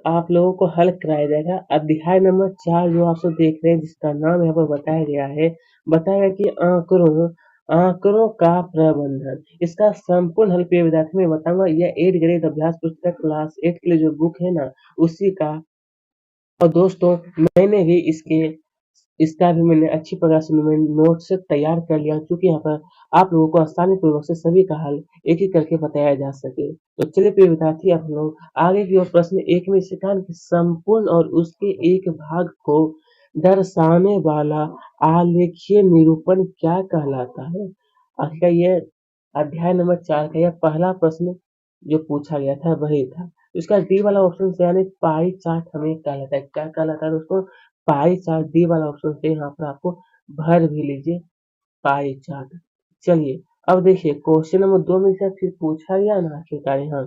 आप लोगों को हल कराया जाएगा। अध्याय नंबर 4 जो आप सब देख रहे हैं, जिसका नाम यहाँ पर बताया गया है, बताया कि आंकड़ों आंकड़ों का प्रबंधन। इसका संपूर्ण हल प्रिय विद्यार्थी मैं बताऊंगा। यह 8th ग्रेड अभ्यास पुस्तक क्लास 8 के लिए जो बुक है ना, उसी का। और दोस्तों, मैंने भी इसका भी मैंने अच्छी प्रकार से नोट से तैयार कर लिया, क्योंकि यहाँ पर आप लोगों को आसानी पूर्वक से सभी का हल एक एक करके बताया जा सके। तो चलिए प्रिय विद्यार्थी, आप लोग आगे की ओर प्रश्न एक में सिद्धांत के संपूर्ण और उसके एक भाग को दर्शाने वाला आलेखीय निरूपण क्या कहलाता है। आखिर ये अध्याय नंबर 4 का यह पहला प्रश्न जो पूछा गया था वही था। इसका डी वाला ऑप्शन से यानी पाई चार्ट हमें कहलाता है। क्या कहलाता है दोस्तों? Pie chart. डी वाला ऑप्शन से यहाँ पर आपको भर भी लीजिए पाई चार्ट। चलिए अब देखिए क्वेश्चन नंबर 2 में से फिर पूछा गया ना आखिरकार यहाँ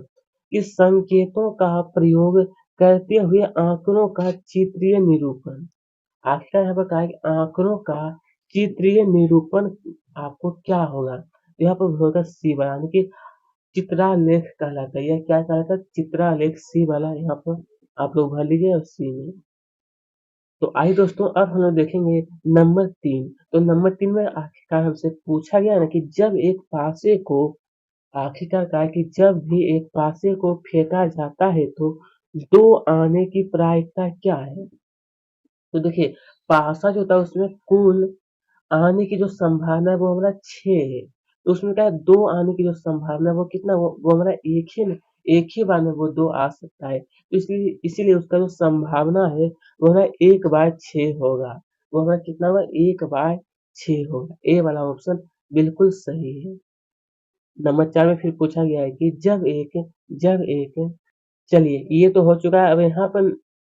कि संकेतों का प्रयोग करते हुए आंकड़ों का चित्रीय निरूपण। आखिरकार यहाँ पर कहा है कि आंकड़ों का चित्रीय निरूपण आपको क्या होगा। तो यहाँ पर होगा सी वाला, यानी कि चित्रालेख कहलाता है। यह क्या कहलाता है? चित्रालेख। सी वाला यहाँ पर आप लोग भर लीजिए और सी में। तो आइए दोस्तों, अब हम लोग देखेंगे नंबर 3। तो नंबर 3 में आखिरकार हमसे पूछा गया ना कि जब एक पासे को आखिरकार कहा कि जब भी एक पासे को फेंका जाता है तो 2 आने की प्रायिकता क्या है। तो देखिए, पासा जो होता है उसमें कुल आने की जो संभावना है वो हमारा 6 है। तो उसमें क्या है, 2 आने की जो संभावना है वो कितना, वो हमारा एक ही बार में वो 2 आ सकता है। तो इसलिए इसीलिए उसका जो संभावना है वो हमारा 1/6 होगा। वो हमारा कितना होगा, 1/6 होगा। ए वाला ऑप्शन बिल्कुल सही है। नंबर 4 में फिर पूछा गया है कि जब एक चलिए ये तो हो चुका है। अब यहाँ पर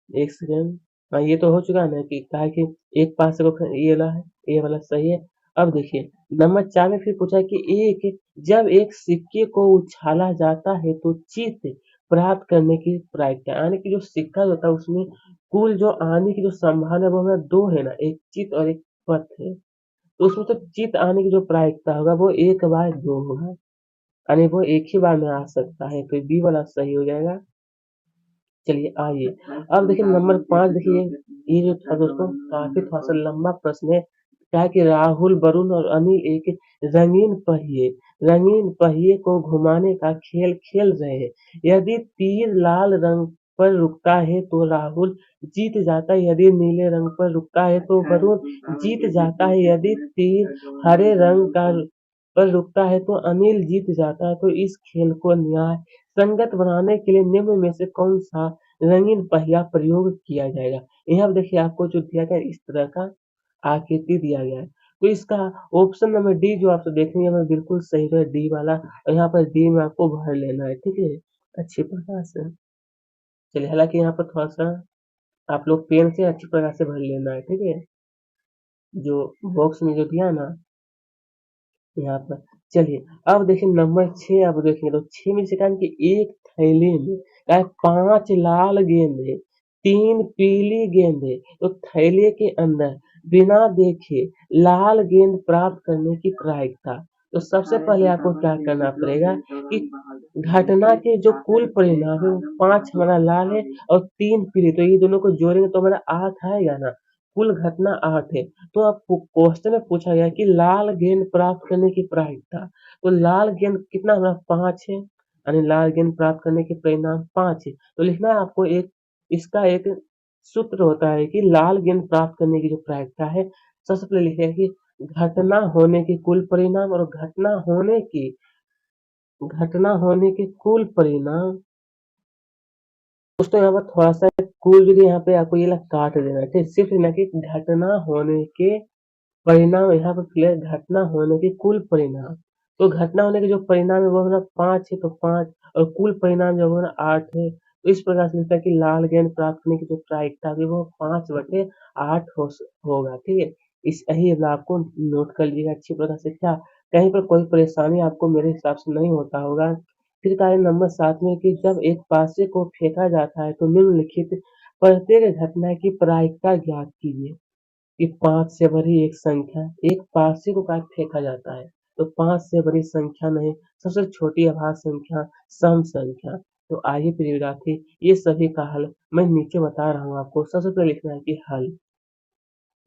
एक सेकेंड। हाँ, ये तो हो चुका है ना कि कहा है कि एक पास को ये वाला है, ये वाला सही है। अब देखिए नंबर 4 में फिर पूछा है कि जब एक सिक्के को उछाला जाता है तो चित्त प्राप्त करने की प्रायिकता, यानी कि जो सिक्का होता है उसमें कुल जो आने की जो संभावना है वो हमारा 2 है ना, एक चित्त और एक पथ है। तो उसमें तो चित्त आने की जो प्रायिकता होगा वो 1/2 होगा, यानी वो एक ही बार में आ सकता है। तो बी वाला सही हो जाएगा। चलिए आइए अब देखिए नंबर 5। देखिए ये जो था दोस्तों काफी थोड़ा सा लंबा प्रश्न है। क्या है कि राहुल, वरुण और अनिल एक रंगीन पहिए को घुमाने का खेल खेल रहे हैं। यदि तीर लाल रंग पर रुकता है तो राहुल जीत जाता है, यदि नीले रंग पर रुकता है तो वरुण जीत जाता है, यदि तीर हरे रंग का पर रुकता है तो अनिल जीत जाता है। तो इस खेल को न्याय संगत बनाने के लिए निम्न में से कौन सा रंगीन पहिया प्रयोग किया जाएगा। यहाँ पर देखिए आपको जो दिया गया है, इस तरह का आकृति दिया गया है। तो इसका ऑप्शन नंबर डी जो आप देखेंगे में बिल्कुल सही है, डी वाला। और यहाँ पर डी में आपको भर लेना है, ठीक है, अच्छी प्रकार से। चलिए हालांकि यहाँ पर थोड़ा सा आप लोग पेन से अच्छी प्रकार से भर लेना है, ठीक है, जो बॉक्स में जो दिया ना यहाँ पर। चलिए अब देखिए नंबर 6। अब देखेंगे तो 6 में से कहा कि एक थैले में क्या है, 5 लाल गेंदें, 3 पीली गेंदें। तो थैले के अंदर बिना देखे लाल गेंद प्राप्त करने की प्रायिकता। तो सबसे पहले आपको क्या करना पड़ेगा कि घटना के जो कुल परिणाम है वो 5 हमारा लाल है और 3 पीली, तो ये दोनों को जोड़ेंगे तो हमारा 8 आएगा ना। कुल घटना 8 है। तो अब क्वेश्चन में पूछा गया कि लाल गेंद प्राप्त करने की प्रायिकता। तो लाल गेंद कितना हमारा 5 है, यानी लाल गेंद प्राप्त करने के परिणाम 5 है। तो लिखना है आपको एक, इसका एक सूत्र होता है कि लाल गेंद प्राप्त करने की जो प्रायिकता है, सबसे पहले लिखेगा कि घटना होने के कुल परिणाम और घटना होने के कुल परिणाम। दोस्तों यहाँ पर थोड़ा सा कुल जो यहाँ पे आपको ये लग काट देना है, ठीक, सिर्फ ना कि घटना होने के परिणाम। यहाँ पर क्लियर, घटना होने के कुल परिणाम। तो घटना होने के जो परिणाम है वो हमारा 5 है, तो 5 और कुल परिणाम जो हमारा 8 है। तो इस प्रकार से लिखता है कि लाल गेंद प्राप्त करने की जो प्रायिकता है वो 5/8 होगा, ठीक है। इस यही आपको नोट कर लीजिएगा अच्छी प्रकार से। क्या कहीं पर कोई परेशानी आपको मेरे हिसाब से नहीं होता होगा। फिर कार्य नंबर 7 में कि जब एक पासे को फेंका जाता है तो निम्नलिखित प्रत्येक घटना की प्रायिकता ज्ञात कीजिए। कि 5 से बड़ी एक संख्या, एक पासे को काट फेंका जाता है तो 5 से बड़ी संख्या नहीं, सबसे छोटी अभाज्य संख्या सम संख्या। तो आइए प्रिय विद्यार्थी, ये सभी का हल मैं नीचे बता रहा हूँ आपको। सबसे पहले लिखना है कि हल,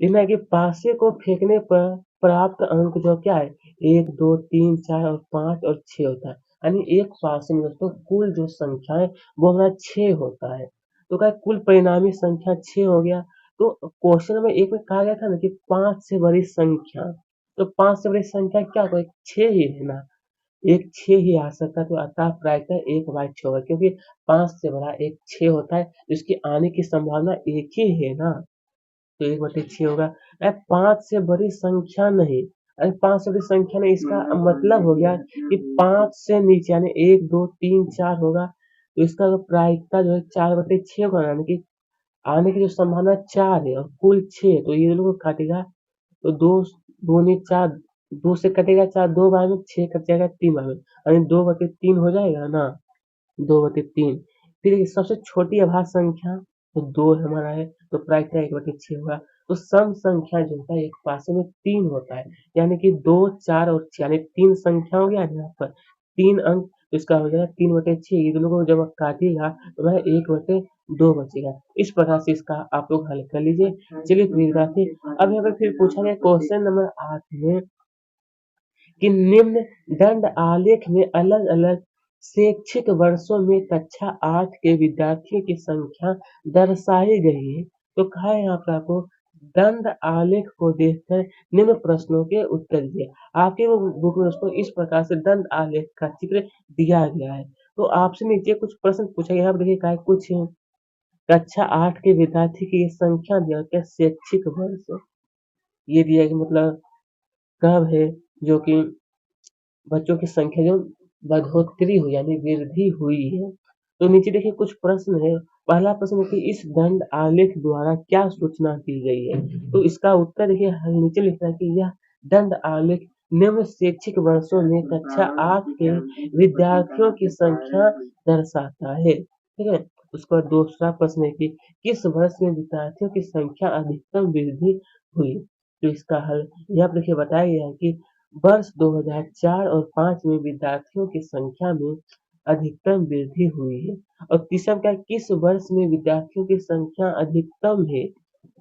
लिखना है कि पासे को फेंकने पर प्राप्त अंक जो क्या है 1, 2, 3, 4 और 5 और 6 होता है। यानी एक पासे में दोस्तों कुल जो संख्या है वो हमारा 6 होता है। तो क्या है, कुल परिणामी संख्या 6 हो गया। तो क्वेश्चन में एक में कहा गया था ना कि 5 से बड़ी संख्या, तो 5 से बड़ी संख्या क्या होगा, 6 ही है ना। एक 6 ही आ सकता है, तो अतः प्रायतः 1/6 होगा, क्योंकि 5 से बड़ा एक 6 होता है, जिसकी आने की संभावना एक ही है ना। तो 1/6 होगा। अरे 5 से बड़ी संख्या नहीं, अरे 5 से बड़ी संख्या नहीं, इसका मतलब हो गया कि 5 से नीचे यानी 1, 2, 3, 4 होगा। तो इसका जो प्रायिकता जो है 4/6 होगा, यानी कि आने की जो संभावना 4 है और कुल 6, तो ये लोग काटेगा। तो दो दूनी 4, 2 से कटेगा 4, 2 बार में 6 कट जाएगा 3 बार में, यानी 2/3 हो जाएगा ना। 2/3। फिर ये सबसे छोटी अभाज्य संख्या तो 2 हमारा है, तो प्रायिकता 1/6 होगा। तो सम संख्या जो होता है एक पासे में 3 होता है, यानी कि 2, 4 और 6 यानी 3 संख्या हो गया यहाँ पर 3 अंक, तो इसका हो जाएगा 3/6। ये दोनों को जब आप काटिएगा तो वह 1/2 बचेगा। इस प्रकार से इसका आप लोग हल कर लीजिए। चलिए फिर विद्यार्थी, अब यहाँ पे फिर पूछा गया क्वेश्चन नंबर 8 में कि निम्न दंड आलेख में अलग अलग शैक्षिक वर्षों में कक्षा 8 के विद्यार्थियों की संख्या दर्शाई गई है। तो कहा है यहाँ पर आपको दंड आलेख को देखकर निम्न प्रश्नों के उत्तर दिए। आपके वो बुक में दोस्तों इस प्रकार से दंड आलेख का चित्र दिया गया है। तो आपसे नीचे कुछ प्रश्न पूछा गया है, आप देखिए क्या है, कुछ कक्षा 8 के विद्यार्थी की संख्या दिया गया, शैक्षिक वर्ष ये दिया गया, मतलब कब है जो कि बच्चों की संख्या जो बढ़ोतरी हुई यानी वृद्धि हुई है। तो नीचे देखिए कुछ प्रश्न है। पहला प्रश्न है कि इस दंड आलेख द्वारा क्या सूचना दी गई है। तो इसका उत्तर देखिए नीचे लिखा है कि यह दंड आलेख निम्न शैक्षिक वर्षों में कक्षा 8 के विद्यार्थियों की संख्या दर्शाता है। ठीक है। उसका दूसरा प्रश्न है कि किस वर्ष में विद्यार्थियों की संख्या अधिकतम वृद्धि हुई। तो इसका हल यहाँ पर देखिए बताया गया है कि वर्ष 2004 और 5 में विद्यार्थियों की संख्या में अधिकतम वृद्धि हुई है। और तीसरा क्या है, किस वर्ष में विद्यार्थियों की संख्या अधिकतम है,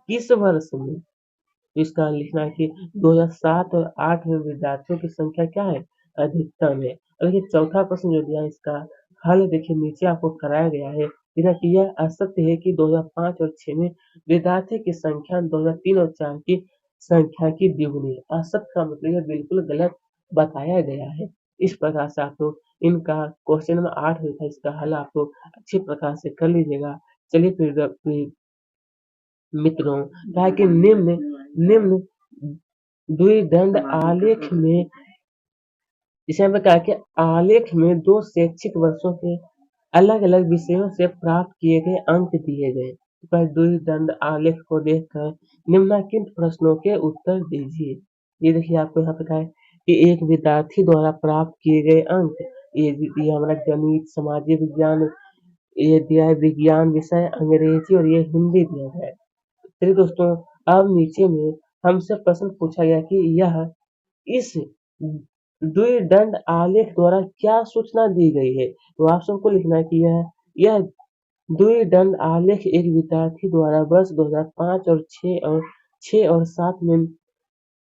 किस वर्ष में। तो इसका लिखना है कि 2007 और 8 में विद्यार्थियों की संख्या क्या है, अधिकतम है। और देखिए चौथा प्रश्न जो दिया है इसका हल देखिए नीचे आपको कराया गया है। बिना कि यह असत्य है कि 2005 और 6 में विद्यार्थी की संख्या 2003 और 4 की संख्या की द्विगुनी है। असत्य का मतलब यह बिल्कुल गलत बताया गया है। इस प्रकार से आप लोग इनका क्वेश्चन नंबर 8 जो था इसका हल आप लोग अच्छे प्रकार से कर लीजिएगा। चलिए फिर मित्रों, क्या है कि निम्न निम्न द्विदंड आलेख में इसे हमें कहा कि आलेख में दो शैक्षिक वर्षों के अलग अलग विषयों से प्राप्त किए गए अंक दिए गए। पर द्विदंड आलेख को देखकर निम्नलिखित प्रश्नों के उत्तर दीजिए। ये देखिए आपको यहाँ पे कहा है कि एक विद्यार्थी द्वारा प्राप्त किए गए अंक, ये हमारा गणित, सामाजिक विज्ञान, ये दिया है विज्ञान विषय, अंग्रेजी और ये हिंदी दिया गया है। चलिए दोस्तों, अब नीचे में हमसे प्रश्न पूछा गया कि यह इस द्विदंड आलेख द्वारा क्या सूचना दी गई है। तो आप सबको लिखना है कि यह द्विदंड आलेख एक विद्यार्थी द्वारा वर्ष 2005 और 6 और 7 में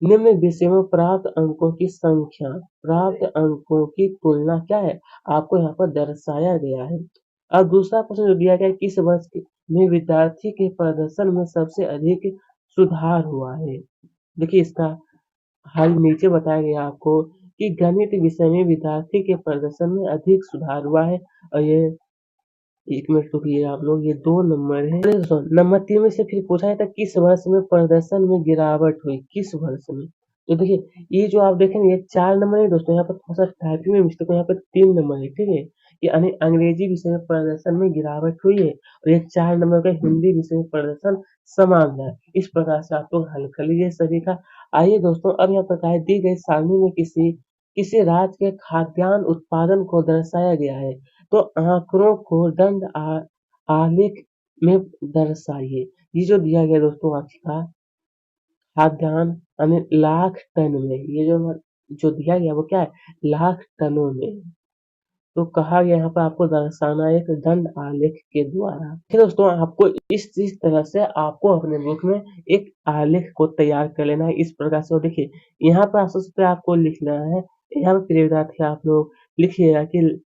निम्न विषयों में प्राप्त अंकों की संख्या, प्राप्त अंकों की तुलना क्या है, आपको यहाँ पर दर्शाया गया है। अब दूसरा प्रश्न जो दिया गया है, किस वर्ष में विद्यार्थी के प्रदर्शन में सबसे अधिक सुधार हुआ है। देखिए इसका हल नीचे बताया गया आपको कि गणित विषय में विद्यार्थी के प्रदर्शन में अधिक सुधार हुआ है। और ये 1 मिनट रुकिए आप लोग, ये 2 नंबर है। नंबर 3 में से फिर पूछा जाता है किस वर्ष में प्रदर्शन में गिरावट हुई, किस वर्ष में। तो देखिए ये जो आप देखेंगे ये 4 नंबर है दोस्तों, यहाँ पर थोड़ा सा टाइपिंग में मिस्टेक है, यहाँ पर 3 नंबर है। ठीक है, ये अंग्रेजी विषय में प्रदर्शन में गिरावट हुई है और ये 4 नंबर का हिंदी विषय में प्रदर्शन समान है। इस प्रकार से आप लोग हल कर लीजिए सभी का। आइए दोस्तों, अब यहाँ पर है दी गई सारणी में किसी किसी राज्य के खाद्यान्न उत्पादन को दर्शाया गया है। तो आंकड़ों को दंड आलेख में दर्शाइए। ये जो दिया गया दोस्तों आपका खाद्यान्न यानी लाख टन में, ये जो दिया गया वो क्या है, लाख टनों में। तो कहा गया यहाँ पर आपको दर्शाना एक दंड आलेख के द्वारा। फिर दोस्तों आपको इस तरह से आपको अपने बुक में एक आलेख को तैयार कर लेना है इस प्रकार से। और देखिए यहाँ पर सबसे पहले आपको लिखना है, यहाँ पर प्रिय विद्यार्थी आप लोग लिखिएगा कि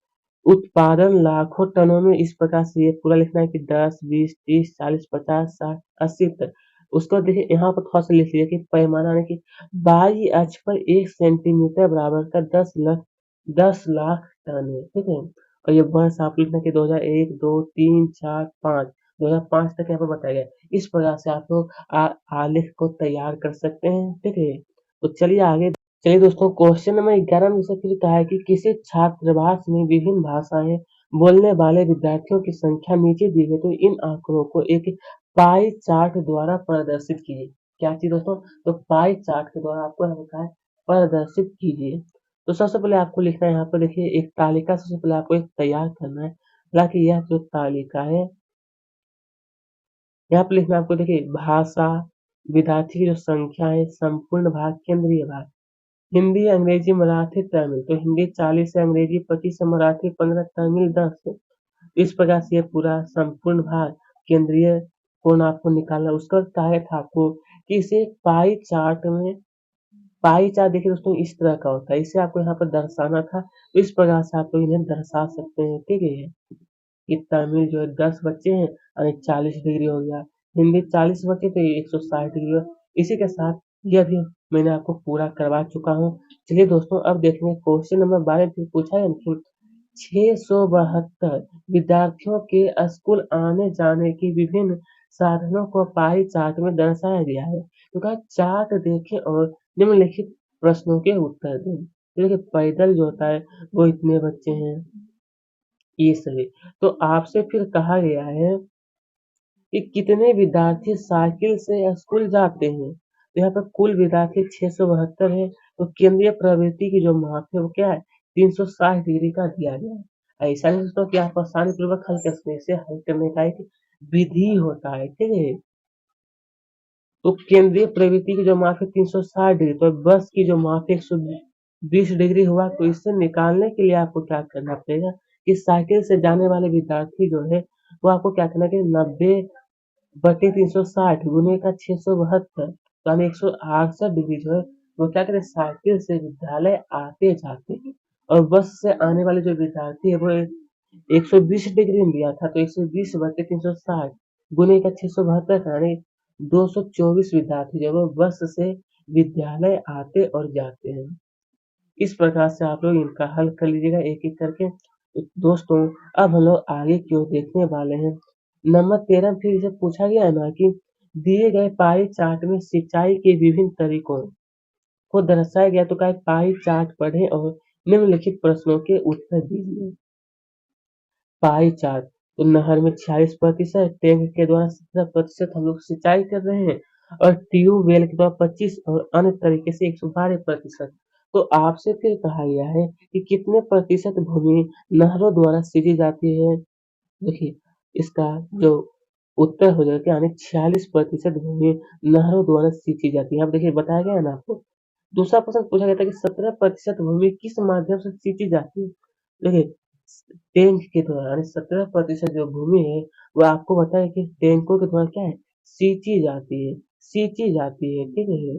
उत्पादन लाखों टनों में, इस प्रकार से ये पूरा लिखना है कि 10, 20, 30, 40, 50, 60, 80 तक। उसके बाद देखिए यहाँ पर थोड़ा सा लिख लीजिए कि पैमाना यानी कि बाई अक्ष पर 1 सेंटीमीटर बराबर का 10 लाख टन है, ठीक है। और ये वर्ष आप लिखना कि 2001, 2, 3, 4, 5, 2005 तक यहाँ पर बताया गया है। इस प्रकार से आप लोग आलेख को तैयार कर सकते हैं, ठीक है। तो चलिए आगे। चलिए दोस्तों क्वेश्चन नंबर 11 में से फिर कहा है कि किसी छात्रावास में विभिन्न भाषाएं बोलने वाले विद्यार्थियों की संख्या नीचे दी गई, तो इन आंकड़ों को एक पाई चार्ट द्वारा प्रदर्शित कीजिए। क्या चीज दोस्तों? तो पाई चार्ट के द्वारा आपको यहाँ लिखा है प्रदर्शित कीजिए। तो सबसे पहले आपको लिखना है यहाँ पर देखिए एक तालिका सबसे पहले आपको एक तैयार करना है। हालांकि यह जो तालिका है यहाँ पर लिखना है आपको देखिए भाषा, विद्यार्थी की जो संख्या है, संपूर्ण भाग, केंद्रीय भाग, हिंदी, अंग्रेजी, मराठी, तमिल। तो हिंदी 40 है, अंग्रेजी 25 है, मराठी 15, तमिल 10 है। इस प्रकार से ये पूरा संपूर्ण भाग, केंद्रीय कोण आपको निकालना। उसका बाद कहा था आपको कि इसे पाई चार्ट में, पाई चार्ट देखिए दोस्तों इस तरह का होता है, इसे आपको यहाँ पर दर्शाना था। तो इस प्रकार से आप लोग इन्हें दर्शा सकते हैं, ठीक है। कि तमिल जो है 10 बच्चे हैं और 40 डिग्री हो गया, हिंदी 40 बच्चे तो 160 डिग्री हो। इसी के साथ यह भी मैंने आपको पूरा करवा चुका हूँ। चलिए दोस्तों अब देखेंगे क्वेश्चन नंबर 12 फिर पूछा है कि 672 विद्यार्थियों के स्कूल आने जाने की विभिन्न साधनों को पाई चार्ट में दर्शाया गया है। तो कहा चार्ट देखें और निम्नलिखित प्रश्नों के उत्तर दें। तो देखिए पैदल जो होता है वो इतने बच्चे हैं, ये सही। तो आपसे फिर कहा गया है कि कितने विद्यार्थी साइकिल से स्कूल जाते हैं। तो यहाँ पर कुल विद्यार्थी 672 है। तो केंद्रीय प्रवृत्ति की जो माप है वो क्या है, 360 डिग्री का दिया गया है। ऐसा नहीं दोस्तों कि आप आसानी पूर्वक हल कर सकते हैं, इसे हल करने का एक विधि होता है, ठीक है। तो केंद्रीय प्रवृत्ति की जो माप है 360 डिग्री, तो बस की जो माप है 120 डिग्री हुआ। तो इससे निकालने के लिए आपको क्या करना पड़ेगा कि साइकिल से जाने वाले विद्यार्थी जो है वो आपको क्या करना है कि 90/360 गुने का 672, तो हमें 168 डिग्री जो है वो क्या करें साइकिल से विद्यालय आते जाते हैं। और बस से आने वाले जो विद्यार्थी है वो 120 डिग्री में दिया था, तो 120/360 गुने का 672 यानी 224 विद्यार्थी जो है वो बस से विद्यालय आते और जाते हैं। इस प्रकार से आप लोग इनका हल कर लीजिएगा एक एक करके। तो दोस्तों अब हम लोग आगे की ओर देखने वाले हैं। नंबर 13 फिर इसे पूछा गया है ना कि दिए गए पाई चार्ट में सिंचाई के विभिन्न तरीकों को दर्शाया गया। तो क्या पाई चार्ट पढ़ें और निम्नलिखित प्रश्नों के उत्तर दीजिए। पाई चार्ट, तो नहर में 46%, टैंक के द्वारा 17% हम लोग सिंचाई कर रहे हैं, और ट्यूबवेल के द्वारा 25 और अन्य तरीके से 112%। तो आपसे फिर कहा गया है कि कितने प्रतिशत भूमि नहरों द्वारा सींची जाती है। देखिए इसका जो उत्तर हो जाएगा यानी 46% भूमि नहरों द्वारा सींची जाती है। अब देखिए बताया गया है ना आपको। दूसरा प्रश्न पूछा गया था कि 17% भूमि किस माध्यम से सींची जाती है। देखिए टैंक के द्वारा यानी 17% जो भूमि है वो आपको बताया कि टैंकों के द्वारा क्या है सींची जाती है, सींची जाती है, ठीक है।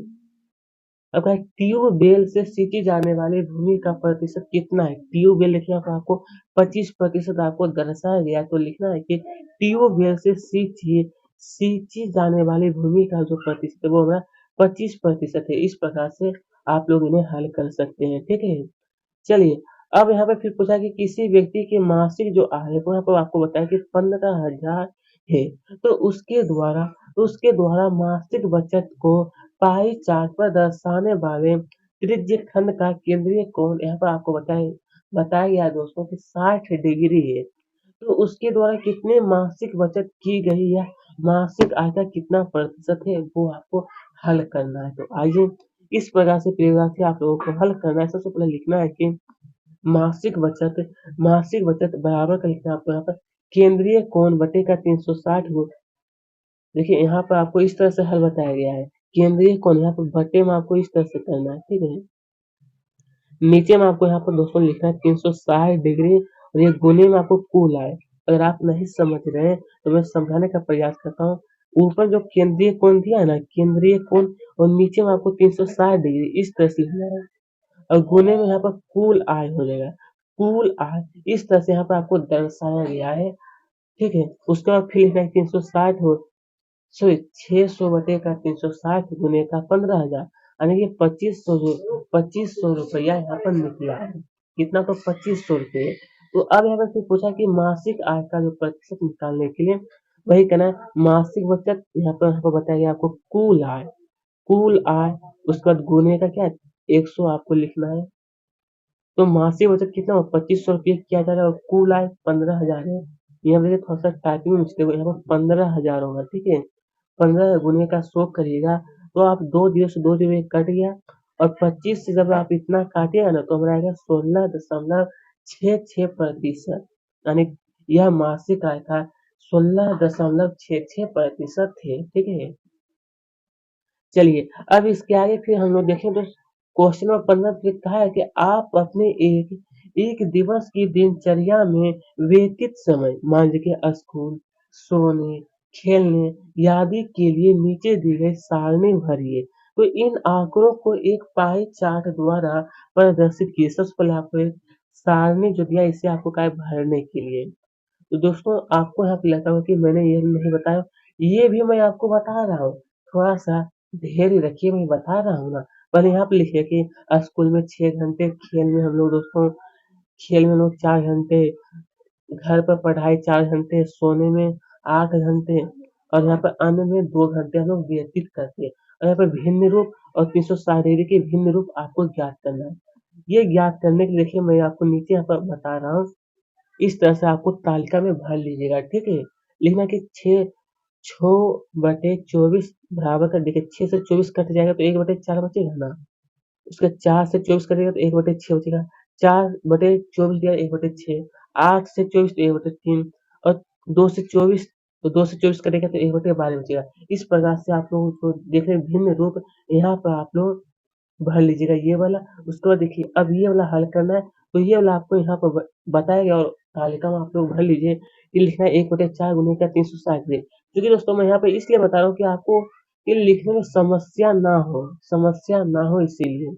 अब है ट्यूबवेल से सींची जाने वाली भूमि का प्रतिशत कितना है। ट्यूबवेल लिखना है तो आपको 25% आपको दर्शाया गया, तो लिखना है कि ट्यूबवेल से सींची सींची जाने वाली भूमि का जो प्रतिशत है वो हमारा 25% है। इस प्रकार से आप लोग इन्हें हल कर सकते हैं, ठीक है। चलिए अब यहाँ पे फिर पूछा कि किसी व्यक्ति की मासिक जो आय है वो यहाँ पर आपको बताया कि 15,000 है। तो उसके द्वारा मासिक बचत को पाई चार्ट पर दर्शाने वाले त्रिज्य खंड का केंद्रीय कोण यहाँ पर आपको बताया गया है दोस्तों कि 60 डिग्री है। तो उसके द्वारा कितने मासिक बचत की गई या मासिक आय का कितना प्रतिशत है वो आपको हल करना है। तो आइए इस प्रकार से प्रिय आप लोगों को हल करना है। सबसे पहले लिखना है कि मासिक बचत बराबर का लिखना है आपको यहाँ पर केंद्रीय कोण बटे का 360 गुण। देखिए यहाँ पर आपको इस तरह से हल बताया गया है। केंद्रीय कोण यहाँ पर बटे में आपको इस तरह से करना है, ठीक है। नीचे में आपको यहाँ पर दोस्तों लिखना है 360 डिग्री और ये गुने में आपको कुल आए। अगर आप नहीं समझ रहे हैं तो मैं समझाने का प्रयास करता हूँ। ऊपर जो केंद्रीय कोण दिया है ना, केंद्रीय कोण, और नीचे में आपको 360 डिग्री इस तरह से लिखना है। और गुने में यहाँ पर कुल आय हो जाएगा। कुल आय इस तरह से यहाँ पर आपको दर्शाया गया है। ठीक है, उसके बाद फिर लिखना है 360 हो, सॉरी 600 बटे का 360 गुने का 15,000, यानी कि 2500 रुपया यहाँ पर निकला है। कितना? तो 2500 रुपये। तो अब यहाँ पर फिर पूछा कि मासिक आय का जो प्रतिशत निकालने के लिए वही करना है। मासिक बचत यहाँ पर बताया गया आपको कुल आय, कुल आय, उसके बाद गुने का क्या है, 100 आपको लिखना है। तो मासिक बचत कितना होगा? 2500 रुपये किया जा रहा है और कुल आय 15,000 है। यहाँ पे थोड़ा सा टाइपिंग मिस्टेक हो, यहाँ पर 15,000 होगा। ठीक है, 15 गुने का 100 करिएगा तो आप दो जीरो से दो जीरो कट गया, और 25 से जब आप इतना काटिएगा ना तो हमारा आएगा 16.66%, यानी यह मासिक आय था 16.66% थे। ठीक है, चलिए अब इसके आगे फिर हम लोग देखें तो क्वेश्चन नंबर 15 पे कहा है कि आप अपने एक एक दिवस की दिनचर्या में व्यतीत समय, मान लीजिए स्कूल, सोने, खेलने आदि के लिए नीचे दी गई सारणी भरिए। तो इन आंकड़ों को एक पाई चार्ट द्वारा प्रदर्शित किए। सबसे पहले आपको एक सारणी जो दिया इसे आपको क्या है भरने के लिए। तो दोस्तों आपको यहाँ पे लगता होगा कि मैंने ये नहीं बताया, ये भी मैं आपको बता रहा हूँ। थोड़ा सा धैर्य रखिए, मैं बता रहा हूँ ना। पहले यहाँ पे लिखिए कि स्कूल में 6 घंटे, खेल में हम लोग दोस्तों, खेल में हम लोग 4 घंटे, घर पर पढ़ाई 4 घंटे, सोने में 8 घंटे, और यहाँ पर अन्य में 2 घंटे हम लोग व्यतीत करते हैं। और यहाँ पर भिन्न रूप और 360 डिग्री के भिन्न रूप आपको ज्ञात करना है। ये ज्ञात करने के लिए देखिए मैं आपको नीचे यहाँ पर बता रहा हूँ। इस तरह से आपको तालिका में भर लीजिएगा। ठीक है, लिखना कि 6 बटे 24 बराबर कर, देखिए 6 से 24 कट जाएगा तो 1/4 बचेगा ना। उसके 4 से 24 कटेगा तो 1/6 बचेगा। 4/24 दिया 1/6, 8 से 24 तो 1/3, और 2 से 24 तो 2 से 24 कटेगा तो 1/12 बचेगा। इस प्रकार से आप लोग को देख रहे हैं भिन्न रूप, यहाँ पर आप लोग भर लीजिएगा ये वाला। उसके बाद देखिए अब ये वाला हल करना है, तो ये वाला आपको यहाँ पर बताया गया और तालिका में आप लोग भर लीजिए। ये लिखना है 1/4 गुने का 360 डिग्री। क्योंकि दोस्तों मैं यहाँ पे इसलिए बता रहा हूँ कि आपको ये लिखने में समस्या ना हो इसीलिए।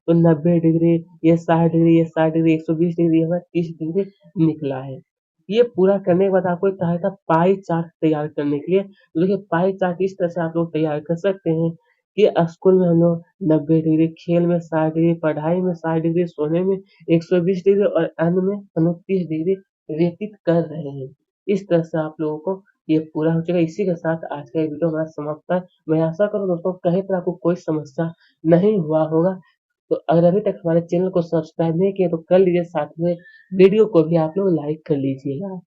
तो 90 डिग्री, ये 60 डिग्री, ये 60 डिग्री, 120 डिग्री, हमारा 30 डिग्री निकला है। ये पूरा करने के बाद आपको एक कहा था पाई चार्ट तैयार करने के लिए। तो देखिए पाई चार्ट इस तरह से आप लोग तैयार कर सकते हैं कि स्कूल में हम लोग 90 डिग्री, खेल में 60 डिग्री, पढ़ाई में 60 डिग्री, सोने में 120 डिग्री, और अन्य में हम लोग 30 डिग्री व्यतीत कर रहे हैं। इस तरह से आप लोगों को ये पूरा हो चुका है। इसी के साथ आज का ये वीडियो हमारा समाप्त है। मैं आशा करूँ दोस्तों कहीं पर आपको कोई समस्या नहीं हुआ होगा। तो अगर अभी तक हमारे चैनल को सब्सक्राइब नहीं किया तो कर लीजिए, साथ में वीडियो को भी आप लोग लाइक कर लीजिएगा।